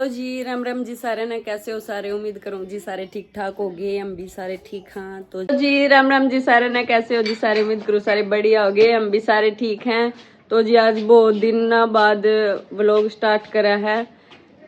तो जी राम राम जी सारे ने कैसे हो सारे। उम्मीद करूँ जी सारे ठीक ठाक हो गए, हम भी सारे ठीक हाँ। तो जी राम राम जी सारे ने कैसे हो जी सारे। उम्मीद करूँ सारे बढ़िया हो गए, हम भी सारे ठीक हैं। तो जी आज बहुत दिन बाद व्लॉग स्टार्ट करा है।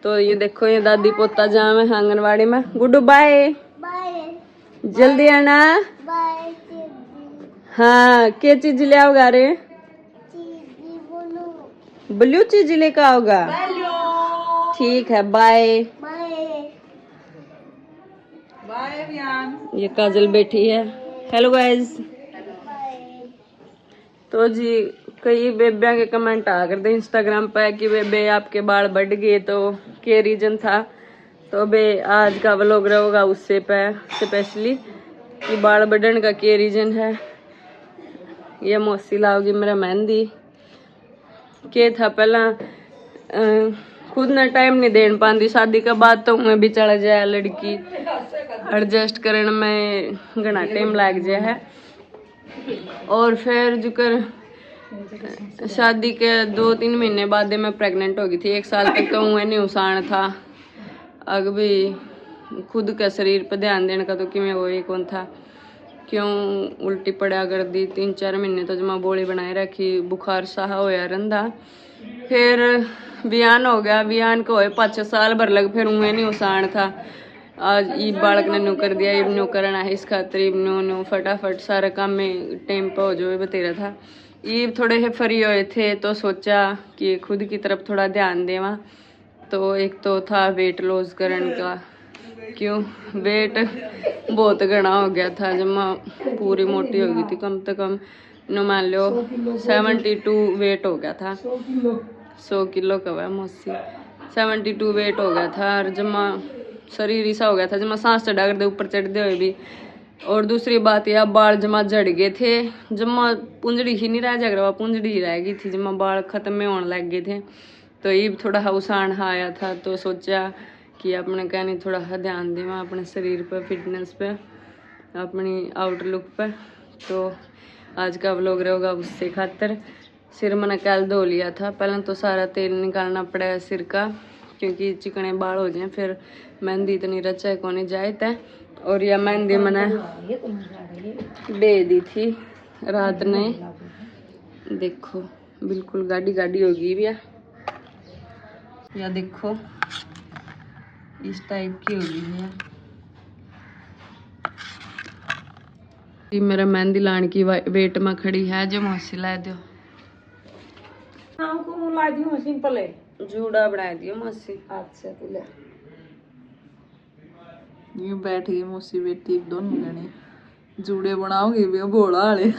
तो ये देखो ये दादी पोता जाम है आंगनवाड़ी में। गुड्डू बाय जल्दी आना। हाँ क्या चीज ले आओगा रे। ब्लू चीज लेकर आओगा। ठीक है बाय बाय। ये काजल बैठी है। Hello guys. तो जी कई बेबिया के कमेंट आ कर दे इंस्टाग्राम पे कि बेबे आपके बाल बढ़ गए, तो क्या रीजन था। तो बे आज का व्लॉग रहेगा उससे पे स्पेशली कि बाल बढ़ने का क्या रीजन है। ये मौसी लाओगी मेरा मेहंदी के था पहला खुद ना टाइम नहीं दे पाती। शादी के बाद तो मैं भी चढ़ जाए लड़की एडजस्ट करने में घना टाइम लग जाए है। और फिर जुकर शादी के 2-3 महीने बाद मैं प्रेग्नेंट हो गई थी। 1 साल तक तो मुँह नहीं उसान था। अग भी खुद का शरीर पर ध्यान देने का तो कि मैं वो ही कौन था। क्यों उल्टी पड़ा कर दी। 3-4 महीने तो जमा बोली बनाए रखी, बुखार सा होया रंधा। फिर बयान हो गया, बयान को होए 5-6 साल भर लग फिर मुँह नहीं उसान था। आज ई बालक ने न्यू कर दिया, इब न्यू करना है इस खातर इब न्यू फटाफट सारा काम में टाइम पर हो जो बतेरा था। ये थोड़े से फ्री हुए थे तो सोचा कि खुद की तरफ थोड़ा ध्यान देवा। तो एक तो था वेट लॉस करने का। क्यों वेट बहुत घना हो गया था, जब मैं पूरी मोटी हो गई थी। कम से कम नो मान लो 72 वेट हो गया था। 100 किलो का हुआ मौसी। 72 वेट हो गया था। और जमा शरीर ऐसा हो गया था जमा सांस चढ़ा कर दे ऊपर चढ़ते हुए भी। और दूसरी बात यह बाल जमा झड़ गए थे। जमा पूंजड़ी ही नहीं रह जाएगा, पूंजड़ी ही रह गई थी। जमा बाल खत्म में होने लग गए थे। तो ये थोड़ा हौसान आया था। तो सोचा कि अपने कहने थोड़ा ध्यान दें अपने शरीर पर, फिटनेस पे, अपनी आउटलुक पे। तो आज का व्लॉग रहेगा उससे खातर। सिर मैंने कल धो लिया था। पहले तो सारा तेल निकालना पड़ा सिर का क्योंकि चिकने बाल हो जाए फिर मेहंदी इतनी रचा को नहीं जाए तय। और यह मेहंदी मैंने दे दी थी रात ने। देखो बिल्कुल गाड़ी गाड़ी होगी भैया। या देखो इस टाइप की होगी भैया। ये मेरा मेहंदी लाने की वेट में खड़ी है जो मौसी ला दो। ला दियो सिंपल है, जूड़ा बना दियो मौसी। अच्छा तू ले ये बैठ गई मौसी बेटी दोनों जने जूड़े बनाओगे भी भोला वाले।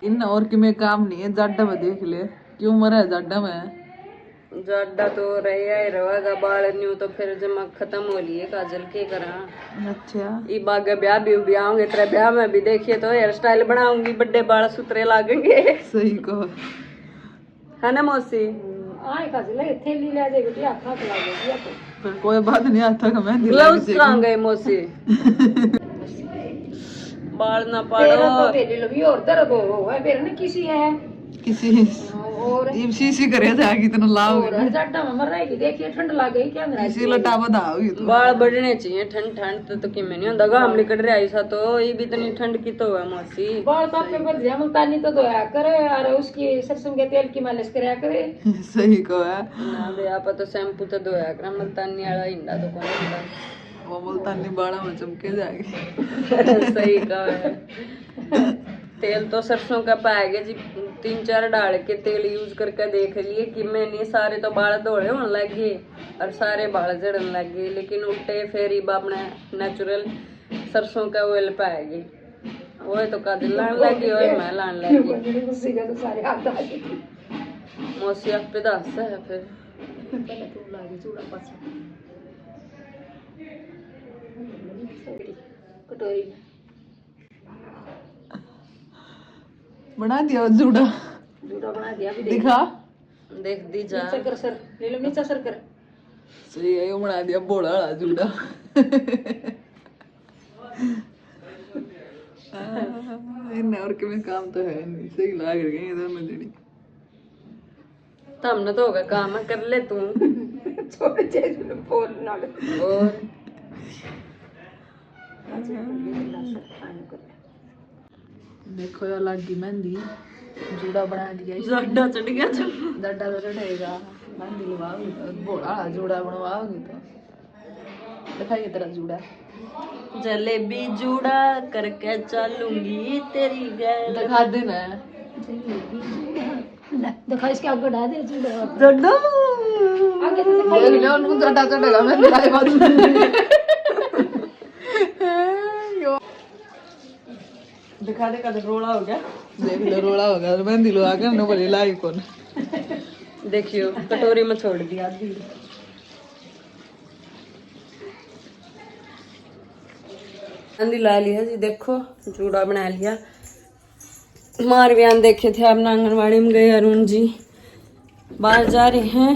इन और कि में काम नहीं है। जाडा में देख ले क्यों मरा है जाडा में। जाडा तो रहा ही रहेगा। बाल न्यू तो फिर जमा खत्म हो लिए काजल के करा। अच्छा ये बाग ब्याह भी ब्याहोगे तेरे ब्याह में भी देखिए तो हेयर स्टाइल बनाऊंगी, बड़े बाल सुतरे लागेंगे। सही कहो है ना मौसी। आए काजल थैली ले जाएगी तो हाथ हाथ लागेगी आपको। फिर कोई बात नहीं आता का मैं ग्लव्स कहां गए मौसी। बाल ना पाड़ो तेरा तो तेरी लगी और दर्द हो है फिर ना किसी है किसी और इसी करे था कितना लाभ और जाटा में मर रहेगी। देखिए ठंड लग गई क्या इसी लटा बधाओगी तो बाल बढ़ने चाहिए। ठंड ठंड तो कि में नहीं होता घाम निकल रहा ऐसा। तो ये भी इतनी ठंड की तो है मौसी। बाल तो आपके पर जमल तानी तो धोया करे और उसकी सरसों के तेल की मालिश करया करे। सही को है ना बे आप तो शैम्पू तो धोया कर मुल्तानी वाला हिंदा तो कौन होता वो मुल्तानी बाड़ा में चमके जाएगी। सही कहा है। तेल तो सरसों का पाएगा जी। 3-4 डाल के तेल यूज करके देख लिए कि मैंने सारे तो बाल धोड़े होने लगे और सारे बाल झड़ने लगे। लेकिन उल्टे फिर अपने नेचुरल सरसों का ऑयल पाएगी। वो तो काजल लाने लगी वो मैं लाने लगी। मौसी आप पे दस है फिर कटोरी बना दिया जूड़ा। जूड़ा बना दिया भी दिखा देख दी जा। नीचे कर सर ले लो नीचे सर कर। सही है ये बना दिया बोला वाला जूड़ा। इन और के में काम तो है नहीं। सही लाग रही है इधर में जड़ी तमने तो होगा काम कर ले तू। छोड़ जैसे बोल ना और देखो यार लग गई मेहंदी जूड़ा बना दिया जड्डा चढ़ गया डड्डा तो चढ़ेगा मेहंदी लगवाओगी तो बोला जूड़ा बनवाओगी तो दिखाइए तेरा जूड़ा जलेबी जूड़ा करके चलूंगी तेरी गैर दिखा देना देखो इसके आगे डाल दे जूड़ा जड्डा देख लो उनको डड्डा चढ़ेगा मेहंदी लगाए बाद दिखा दे कद रोड़ा हो गया देख लो रोड़ा हो गया मेहंदी लगा कर नो बोले लाई कौन देखियो कटोरी में छोड़ दिया आधी मेहंदी ला लिया जी देखो जूड़ा बना लिया मार बयान देखे थे अपना आंगनवाड़ी में गए अरुण जी बाहर जा रहे हैं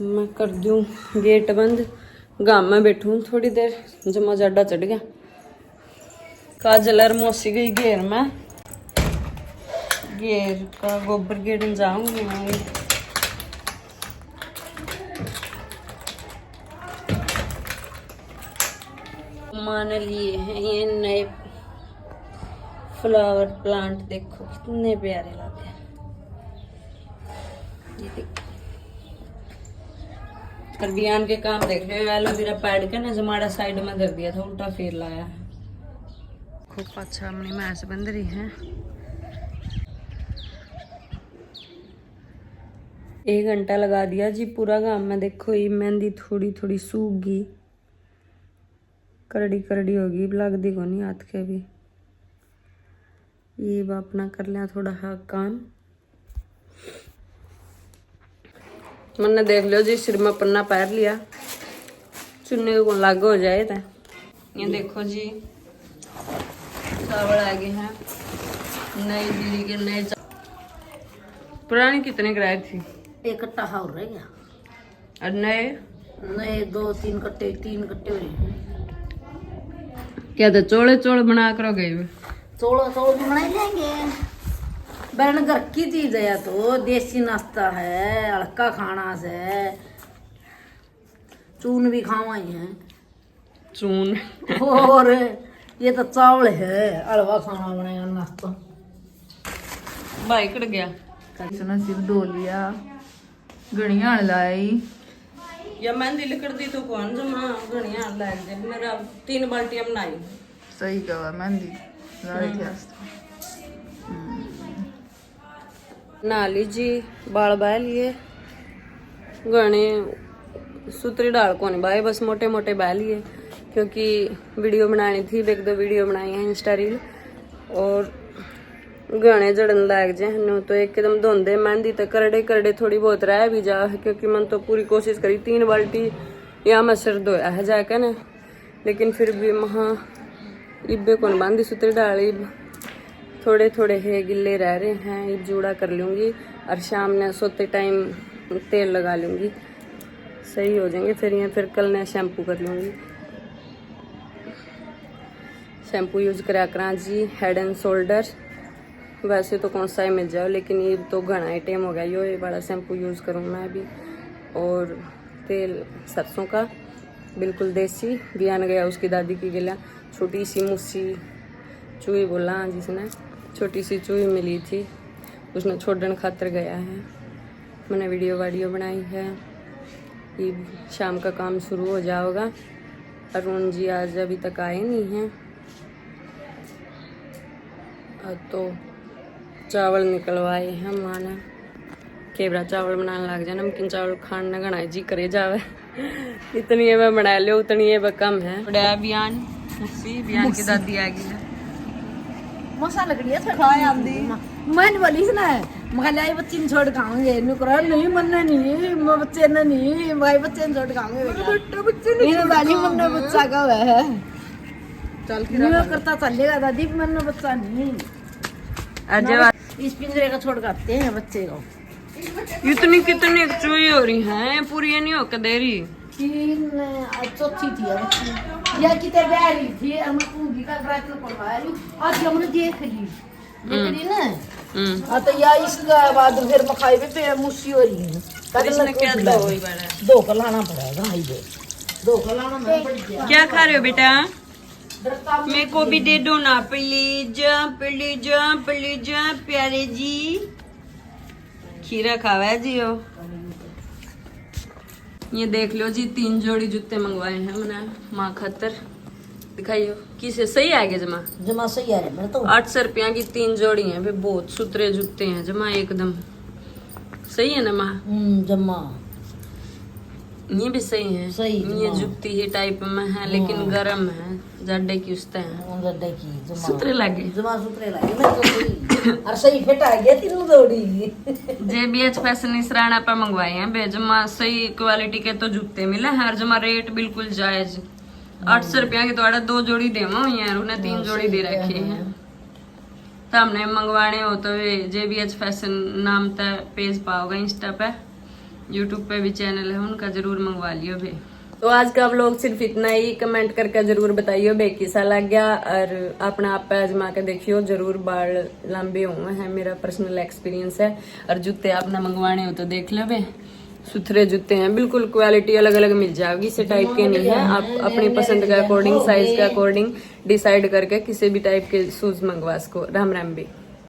मैं कर दूं गेट बंद गांव में बैठूं थोड़ी देर जमा जड्डा चढ़ गया काजल और मौसी गई घेर में घेर का गोबर गेट जाऊंगी मैं मान लिए हैं ये नए फ्लावर प्लांट देखो कितने प्यारे लगे ये देखो और बयान के काम देख रहे हो एलोवेरा पैड के ना जमाड़ा साइड में धर दिया था उल्टा फेर लाया है खूब अच्छा अपनी मैच बन रही है 1 घंटा लगा दिया जी पूरा काम में देखो ये मेहंदी थोड़ी थोड़ी सूख गई करड़ी करड़ी होगी लग दी को नहीं हाथ के भी ये अपना कर लिया थोड़ा हाँ काम मैंने देख लियो जी सिर में पन्ना पैर लिया चुन्नी को लागू हो जाए था ये देखो जी चावल आ गए हैं नई दिल्ली के नए पुरानी कितने किराए थी एक कट्टा हो रह गया और नए नए 2-3 कट्टे 3 कट्टे हुए क्या था चोले चोल बना कर गए चौड़ बना ही लेंगे बहन घर की चीज है तो देसी नाश्ता है हल्का खाना से चून भी खावा ही है चून और ये तो चावल है हलवा खाना बनाया नाश्ता भाई कट गया इसने सिर धो लिया गणिया लाई या मेहंदी लिखड़ दी तो कौन जमा घड़िया लग जाए मेरा 3 बाल्टियां बनाई सही कहा मेहंदी लाड़ी थी नहा लीजिए बाल बाय लिए गणे सूत्री डाल को नहीं बाय बस मोटे मोटे बाय लिए क्योंकि वीडियो बनानी थी 1-2 वीडियो बनाई है इंस्टा रील और गणे जड़न लग जाए तो एकदम धोंदे मेहंदी तो करड़े करड़े थोड़ी बहुत रह भी जा क्योंकि मन तो पूरी कोशिश करी 3 बाल्टी यहाँ मैं सिर धोया है जाके ना लेकिन फिर भी वहाँ इब्बे कौन बांधी सूत्री डाली थोड़े थोड़े है गिल्ले रह रहे हैं ये जूड़ा कर लूँगी और शाम ने सोते टाइम तेल लगा लूँगी सही हो जाएंगे फिर कल मैं शैम्पू कर लूँगी शैम्पू यूज करा करा जी हेड एंड शोल्डर वैसे तो कौन सा ही मिल जाओ लेकिन ये तो घना ही टाइम हो गया ये बड़ा शैम्पू यूज़ करूँ मैं भी और तेल सरसों का बिल्कुल देसी बयान गया उसकी दादी की गिला छोटी सी मुस्सी चूही बोला जिसने छोटी सी चूही मिली थी उसने छोड़ने खातर गया है मैंने वीडियो बनाई है कि शाम का काम शुरू हो जाएगा अरुण जी आज अभी तक आए नहीं हैं तो चावल निकलवाए हैं माने केवड़ा चावल बनाने लग जाए नमकीन चावल खाने गणाई जी करे जावे इतनी है मैं बना लो उतनी है कम है बड़ा बयान की दादी आ गई है मसा लग रही है खाए आंदी मन वाली ना है मलाई बच्ची ने छोड़ खाऊंगे नुकरा नहीं मनना नहीं बच्चे ने नहीं भाई बच्चे ने छोड़ खाऊंगे बच्चे ने वाली मन बच्चा का है चल के करता चलेगा दादी मन बच्चा नहीं अजय इस पिंजरे का छोड़ करते हैं बच्चे को इतनी कितनी चूही हो रही हैं पूरी नहीं होकर दे रही 3 चौथी थी बच्ची या कितने बैरी थी हम पूंगी का रात को पढ़वा रही आज हमने देख ली ना हाँ तो या इसका बाद फिर मखाई पे मुसी हो रही है इसमें क्या दो ही बड़ा है। दो का लाना पड़ेगा भाई दो का लाना मैं पड़ गया क्या खा रहे हो बेटा? मेरे को भी दे दो ना प्लीज प्लीज प्लीज प्यारे जी। खीरा खावा है जी। हो ये देख लो जी 3 जोड़ी जूते मंगवाए हैं मैंने माँ खातर। दिखाइयो किसे सही आएगा जमा? जमा सही है मेरे तो 800 रुपया की 3 जोड़ी हैं वे। बहुत सुथरे जूते हैं जमा एकदम सही है ना माँ? जमा ये भी सही है। सही ये जूती ही टाइप में है लेकिन गर्म है जाडे की उसते हैं गड्ढे की जमा सुथरे लगे। जमा सुथरे लगे मेरे तो सही और सही फिट आ गया तीनों जोड़ी JBH फैशन इसराना पर मंगवाए हैं बे। जमा सही क्वालिटी के तो जूते मिले हैं और जमा रेट बिल्कुल जायज। 800 रुपया की तो 2 जोड़ी देवा यार उन्हें 3 जोड़ी दे रखे हैं। तो हमने मंगवाने हो तो JBH फैशन नाम का पेज पाओगे इंस्टा पे, यूट्यूब पे भी चैनल है उनका, जरूर मंगवा लियो बे। तो आज का व्लॉग सिर्फ इतना ही। कमेंट करके जरूर बताइयो बे कैसा लग गया और अपना आप पे आजमा के देखियो जरूर। बाल लंबे हुए हैं मेरा पर्सनल एक्सपीरियंस है। और जूते आपने मंगवाने हो तो देख लो बे सुथरे जूते हैं बिल्कुल। क्वालिटी अलग अलग मिल जाएगी इसी टाइप के नहीं है। आप अपनी पसंद के अकॉर्डिंग साइज के अकॉर्डिंग डिसाइड करके किसी भी टाइप के शूज मंगवा सको। राम राम बे।